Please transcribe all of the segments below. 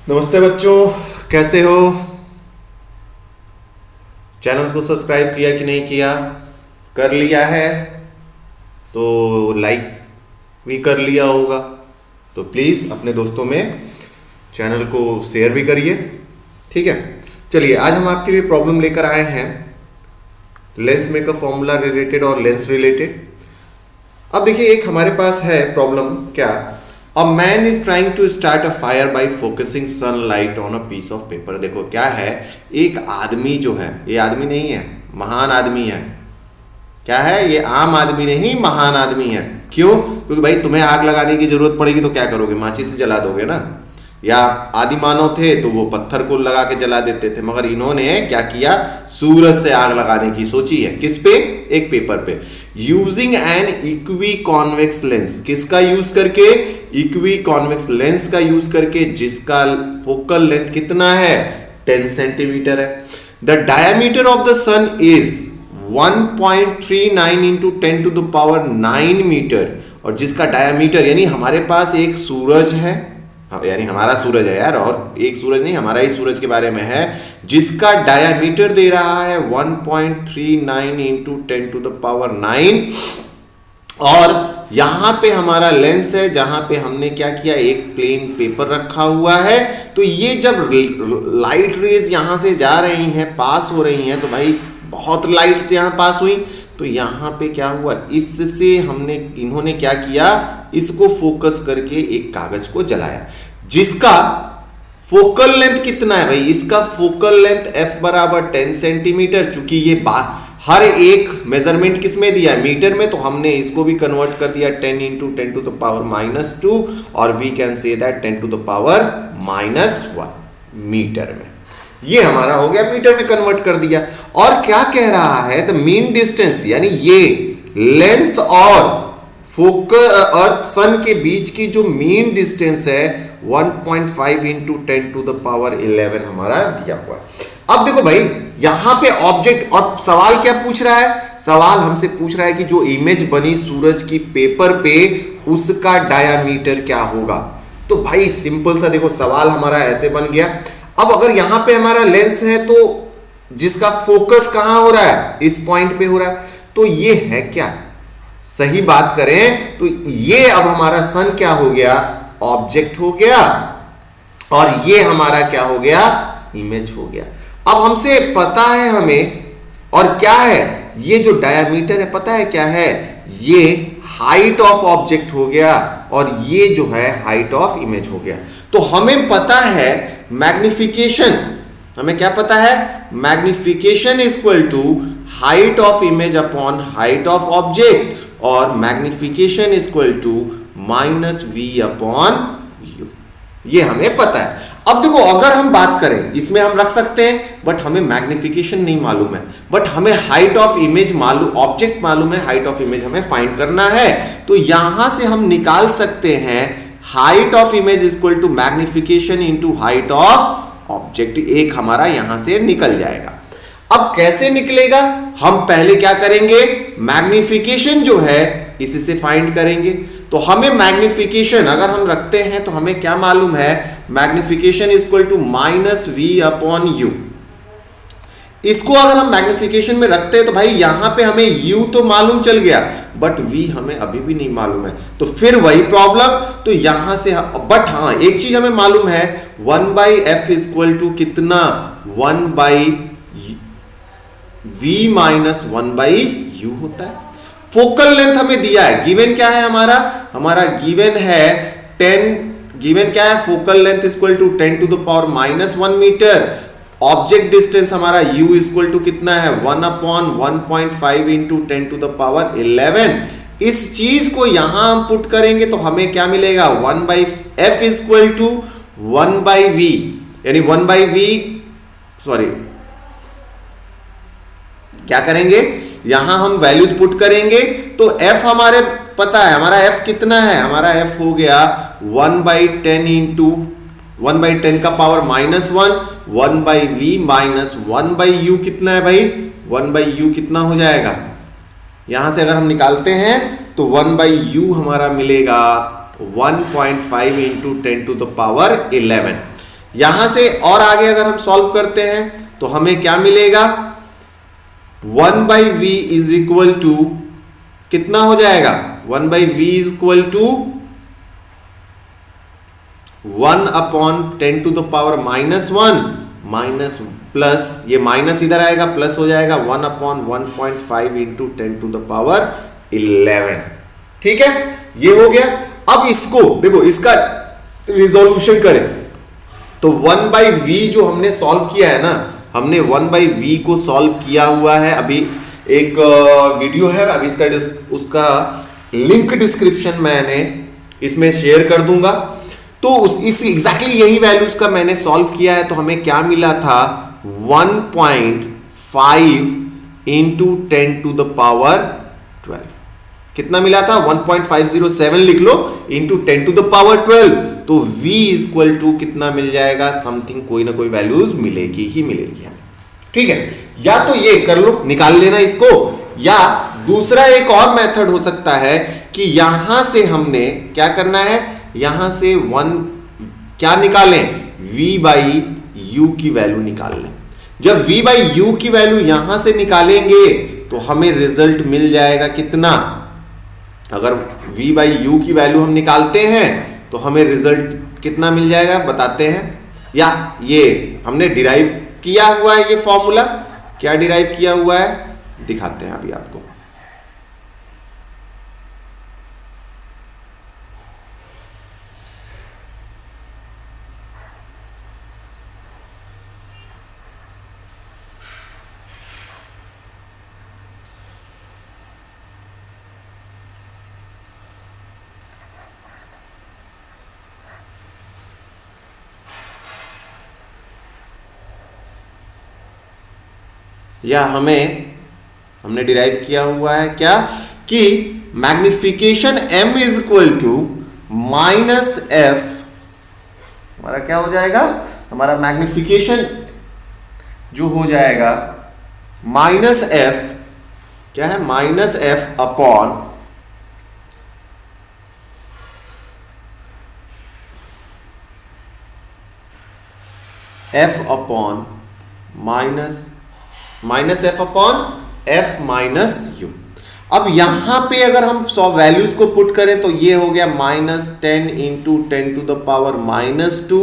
नमस्ते बच्चों, कैसे हो? चैनल को सब्सक्राइब किया कि नहीं किया? कर लिया है तो लाइक भी कर लिया होगा। तो प्लीज़ अपने दोस्तों में चैनल को शेयर भी करिए। ठीक है, चलिए आज हम आपके लिए प्रॉब्लम लेकर आए हैं लेंस मेकर फॉर्मूला रिलेटेड और लेंस रिलेटेड। अब देखिए, एक हमारे पास है प्रॉब्लम। क्या? A man is trying to start a fire by focusing sunlight on a piece of paper. देखो क्या है, एक आदमी जो है, ये आदमी नहीं है, महान आदमी है। क्या है? ये आम आदमी नहीं, महान आदमी है। क्यों? क्योंकि भाई तुम्हें आग लगाने की जरूरत पड़ेगी तो क्या करोगे? माचिस से जला दोगे ना। या आदि मानव थे तो वो पत्थर को लगा के जला देते थे, मगर इन्होंने क्या किया? सूरज से आग लगाने की सोची है। किस पे? एक पेपर पे। Using an equi convex lens. किसका यूज करके? इक्वी कॉन्वेक्स लेंस का यूज करके, जिसका फोकल लेंथ कितना है? 10 सेंटीमीटर है। The diameter of the sun is 1.39 into 10 to the power 9 metre. और जिसका डायमीटर, यानी हमारे पास एक सूरज है, यानी हमारा सूरज है यार, और एक सूरज नहीं, हमारा ही सूरज के बारे में है, जिसका डायमीटर दे रहा है 1.39 इंटू 10 टू द पावर 9। और यहां पे हमारा लेंस है, जहां पे हमने क्या किया? एक प्लेन पेपर रखा हुआ है। तो ये जब लाइट रेज यहां से जा रही हैं, पास हो रही हैं, तो भाई बहुत लाइट से यहां पास हुई, तो यहां पे क्या हुआ? इससे इन्होंने क्या किया? इसको फोकस करके एक कागज को जलाया, जिसका फोकल लेंथ कितना है भाई? इसका फोकल लेंथ f बराबर 10 सेंटीमीटर। चूंकि ये हर एक मेजरमेंट किस में दिया है? मीटर में। तो हमने इसको भी कन्वर्ट कर दिया 10 इंटू 10 टू द पावर -2, और we can say that 10 to the power -1 metre में। ये हमारा हो गया, मीटर में कन्वर्ट कर दिया। और क्या कह रहा है? द मीन डिस्टेंस, यानी ये लेंस और फोकल अर्थ सन के बीच की जो मीन डिस्टेंस है 1.5 इंटू 10 टू द पावर 11 हमारा दिया हुआ है। अब देखो भाई, यहां पे ऑब्जेक्ट, और सवाल क्या पूछ रहा है? सवाल हमसे पूछ रहा है कि जो इमेज बनी सूरज की पेपर पे, उसका डायामीटर क्या होगा। तो भाई सिंपल सा देखो, सवाल हमारा ऐसे बन गया। अब अगर यहां पे हमारा लेंस है, तो जिसका फोकस कहां हो रहा है? इस पॉइंट पे हो रहा है। तो ये है क्या? सही बात करें तो ये अब हमारा सन क्या हो गया? ऑब्जेक्ट हो गया। और ये हमारा क्या हो गया? इमेज हो गया। अब हमसे पता है हमें, और क्या है? ये जो डायमीटर है, पता है क्या है? ये हाइट ऑफ ऑब्जेक्ट हो गया, और ये जो है हाइट ऑफ इमेज हो गया। तो हमें पता है मैग्निफिकेशन, हमें क्या पता है? Magnification is equal to height of image upon height of object, और magnification is equal to -v upon u। ये हमें पता है। अब देखो, अगर हम बात करें, इसमें हम रख सकते हैं, बट हमें मैग्निफिकेशन नहीं मालूम है, बट हमें हाइट ऑफ इमेज मालूम, ऑब्जेक्ट मालूम है, हाइट ऑफ इमेज हमें फाइंड करना है। तो यहां से हम निकाल सकते हैं height of image is equal to magnification into height of object. एक हमारा यहां से निकल जाएगा। अब कैसे निकलेगा? हम पहले क्या करेंगे? मैग्निफिकेशन जो है इससे फाइंड करेंगे। तो हमें मैग्निफिकेशन अगर हम रखते हैं तो हमें क्या मालूम है? Magnification is equal to -v upon u। इसको अगर हम मैग्निफिकेशन में रखते हैं तो भाई यहां पे हमें u तो मालूम चल गया, बट v हमें अभी भी नहीं मालूम है। तो फिर वही प्रॉब्लम, तो यहां से, बट हाँ एक चीज हमें मालूम है, 1/f इज इक्वल टू कितना? 1/v माइनस 1/u होता है। फोकल लेंथ हमें दिया है, गिवन क्या है हमारा? हमारा गिवन है 10, गिवन क्या है? Focal length is equal to 10 to the power -1 metre. Object distance हमारा u इज इक्वल टू कितना है? 1 upon 1.5 into 10 to the power 11। इस चीज को यहां हम पुट करेंगे तो हमें क्या मिलेगा? 1/f is equal to 1/v, यानी 1/v, सॉरी क्या करेंगे? यहां हम वैल्यूज पुट करेंगे तो f हमारे पता है, हमारा f कितना है? हमारा f हो गया 1/10 इंटू 1/10 का पावर -1, 1/v माइनस 1/u कितना है भाई? 1/u कितना हो जाएगा? यहां से अगर हम निकालते हैं तो 1/u हमारा मिलेगा 1.5 इंटू 10 टू द पावर 11। यहां से और आगे अगर हम सॉल्व करते हैं तो हमें क्या मिलेगा, 1/v इज इक्वल टू कितना हो जाएगा, 1/v is equal to 1/10⁻⁻1 minus plus, ये माइनस इधर आएगा, प्लस हो जाएगा 1/1.5 इंटू 10⁻11। ठीक है, ये हो गया। अब इसको देखो, इसका रिजोल्यूशन करें तो 1/v जो हमने सॉल्व किया है ना, हमने 1/v को सॉल्व किया हुआ है, अभी एक वीडियो है, अभी उसका लिंक डिस्क्रिप्शन मैंने इसमें शेयर कर दूंगा। तो इस एग्जैक्टली यही वैल्यूज का मैंने सॉल्व किया है, तो हमें क्या मिला था, 1.5 इंटू 10⁻12। कितना मिला था, 1.507 लिख लो इंटू 10⁻12, तो v इज इक्वल टू कितना मिल जाएगा, समथिंग कोई ना कोई वैल्यूज मिलेगी ही मिलेगी हमें। ठीक है, या तो ये कर लो, निकाल लेना इसको, या दूसरा एक और मेथड हो सकता है कि यहां से हमने क्या करना है, यहां से क्या निकालें, v/u की वैल्यू निकाल लें। जब v/u की वैल्यू यहां से निकालेंगे तो हमें रिजल्ट मिल जाएगा कितना, अगर v/u की वैल्यू हम निकालते हैं तो हमें रिजल्ट कितना मिल जाएगा बताते हैं, या ये हमने डिराइव किया हुआ है, ये फॉर्मूला क्या डिराइव किया हुआ है दिखाते हैं अभी आपको। या हमने डिराइव किया हुआ है क्या, कि magnification m is equal to -f, हमारा क्या हो जाएगा, हमारा मैग्निफिकेशन जो हो जाएगा -f, क्या है, -f upon f upon -f upon f minus u। अब यहां पे अगर हम वैल्यूज को पुट करें तो ये हो गया -10 इंटू 10⁻⁻2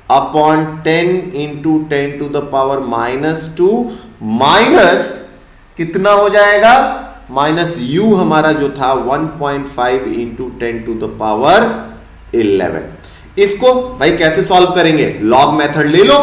अपॉन 10 इंटू 10⁻⁻2 माइनस कितना हो जाएगा, -u हमारा जो था 1.5 इंटू 10⁻11। इसको भाई कैसे सॉल्व करेंगे, लॉग मेथड ले लो,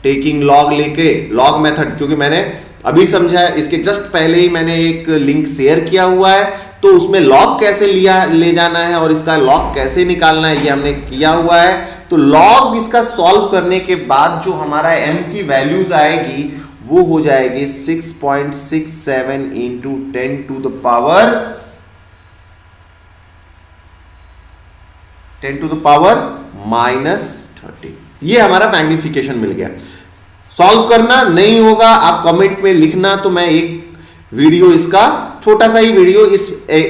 टेकिंग लॉग लेके, लॉग मेथड क्योंकि मैंने अभी समझा है, इसके जस्ट पहले ही मैंने एक लिंक शेयर किया हुआ है, तो उसमें लॉग कैसे ले जाना है और इसका लॉग कैसे निकालना है ये हमने किया हुआ है। तो लॉग इसका सॉल्व करने के बाद जो हमारा m की वैल्यूज आएगी वो हो जाएगी 6.67 इंटू 10⁻⁻30। ये हमारा मैग्निफिकेशन मिल गया। सॉल्व करना नहीं होगा, आप कमेंट में लिखना, तो मैं एक वीडियो इसका छोटा सा ही वीडियो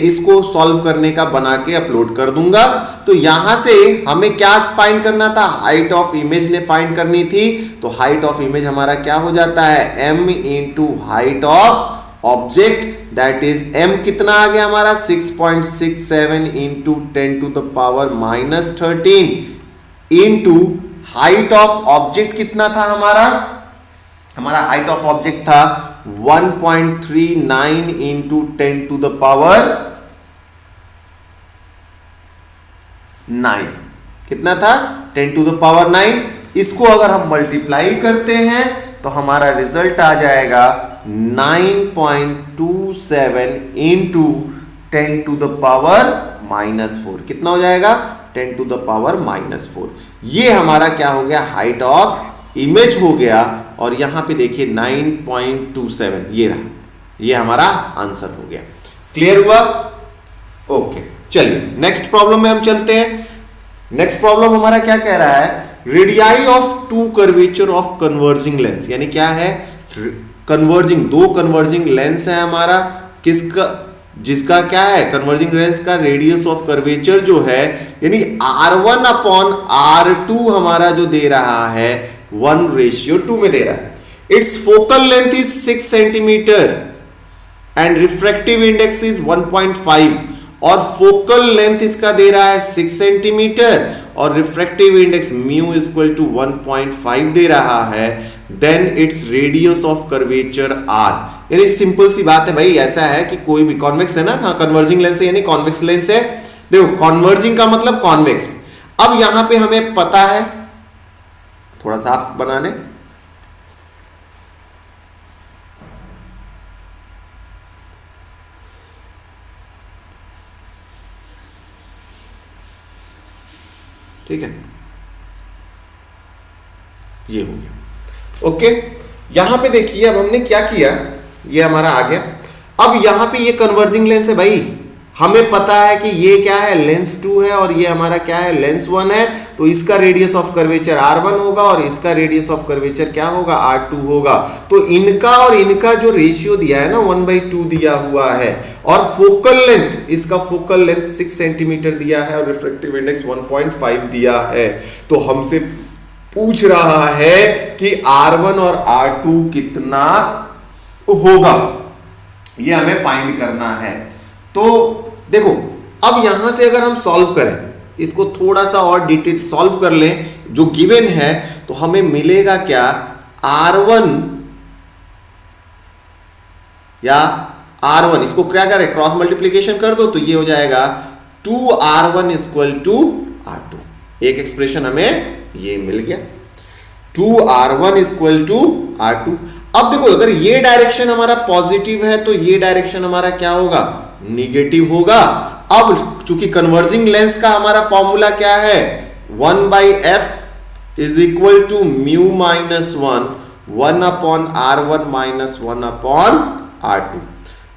इसको सॉल्व करने का बना के अपलोड कर दूंगा। तो यहां से हमें क्या फाइंड करना था, हाइट ऑफ इमेज ने फाइंड करनी थी। तो हाइट ऑफ इमेज हमारा क्या हो जाता है, m into height of object, that is m कितना आ गया हमारा 6.67 into 10⁻⁻13 into height of object कितना था हमारा हाइट ऑफ ऑब्जेक्ट था 1.39 इंटू 10⁻9, कितना था 10⁻9। इसको अगर हम मल्टीप्लाई करते हैं तो हमारा रिजल्ट आ जाएगा 9.27 इंटू 10⁻⁻4, कितना हो जाएगा 10⁻⁻4। ये हमारा क्या हो गया, हाइट ऑफ इमेज हो गया। और यहां पे देखिए 9.27 ये रहा, ये हमारा आंसर हो गया। क्लियर हुआ? ओके, चलिए नेक्स्ट प्रॉब्लम में हम चलते हैं। नेक्स्ट प्रॉब्लम हमारा क्या कह रहा है, radii of two curvature of converging lens, यानी क्या है, कन्वर्जिंग, दो कन्वर्जिंग लेंस है हमारा, किसका, जिसका क्या है, कन्वर्जिंग लेंस का रेडियस ऑफ कर्वेचर जो है, यानी R1 अपॉन R2 हमारा जो दे रहा है 1:2 में दे रहा है। It's focal length is 6 centimetre and refractive index is 1.5, और फोकल लेंथ इसका दे रहा है 6 सेंटीमीटर और refractive index mu is equal to 1.5 दे रहा है, then its radius of curvature R। यानी सिंपल सी बात है भाई, ऐसा है कि कोई भी कॉन्वेक्स है ना, हाँ कन्वर्जिंग लेंस है यानी कॉन्वेक्स लेंस है। देखो कॉन्वर्जिंग का मतलब कॉन्वेक्स। अब यहां पे हमें पता है, थोड़ा साफ बना ले, ठीक है, ये हो गया। ओके, यहां पे देखिए अब हमने क्या किया, ये हमारा आ गया। अब यहां पे ये कन्वर्जिंग लेंस है भाई, हमें पता है कि ये क्या है, लेंस 2 है और ये हमारा क्या है, लेंस 1 है। तो इसका रेडियस ऑफ कर्वेचर R1 होगा और इसका रेडियस ऑफ कर्वेचर क्या होगा, R2 होगा। तो इनका और इनका जो रेशियो दिया है ना 1/2 दिया हुआ है, और फोकल लेंथ, इसका फोकल लेंथ 6 सेंटीमीटर दिया है और रिफ्रैक्टिव इंडेक्स 1.5 दिया है। तो हमसे पूछ रहा है कि R1 और R2 कितना होगा, ये हमें फाइंड करना है। तो देखो अब यहां से अगर हम सॉल्व करें, इसको थोड़ा सा और डिटेल सॉल्व कर लें जो गिवन है, तो हमें मिलेगा क्या, R1 या R1, इसको क्या करें, क्रॉस मल्टीप्लीकेशन कर दो तो ये हो जाएगा 2R1 इक्वल टू R2। एक एक्सप्रेशन हमें ये मिल गया, 2R1 इक्वल टू R2। अब देखो अगर ये डायरेक्शन हमारा पॉजिटिव है तो ये डायरेक्शन हमारा क्या होगा, निगेटिव होगा। अब चूंकि कन्वर्जिंग लेंस का हमारा फॉर्मूला क्या है, 1/f is equal to mu minus 1 upon R1 minus 1 upon R2।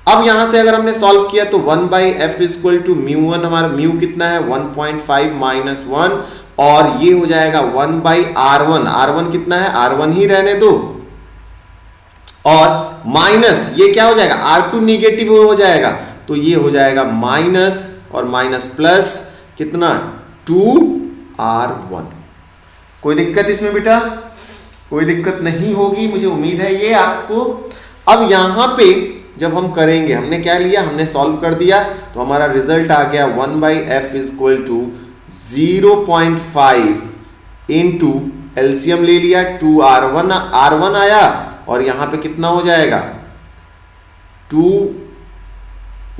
अब यहां से अगर हमने सॉल्व किया तो 1/f इज इक्वल टू म्यू1, हमारा म्यू कितना है 1.5 माइनस 1, और ये हो जाएगा 1/R1। R1 कितना है, R1 ही रहने दो, और माइनस ये क्या हो जाएगा, R2 निगेटिव हो जाएगा, तो ये हो जाएगा माइनस और माइनस प्लस कितना 2R1। कोई दिक्कत इसमें बेटा, कोई दिक्कत नहीं होगी मुझे उम्मीद है ये आपको। अब यहां पे जब हम करेंगे, हमने क्या लिया, हमने सॉल्व कर दिया, तो हमारा रिजल्ट आ गया 1/f is equal to 0.5 into LCM ले लिया 2R1 आया, और यहां पे कितना हो जाएगा 2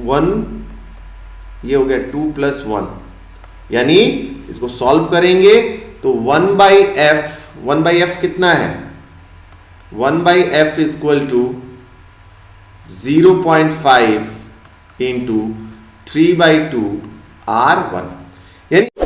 1, ये हो गया 2 + 1, यानी इसको सॉल्व करेंगे तो 1/f कितना है, 1/f is equal to 0.5 into 3/2 R1, यानी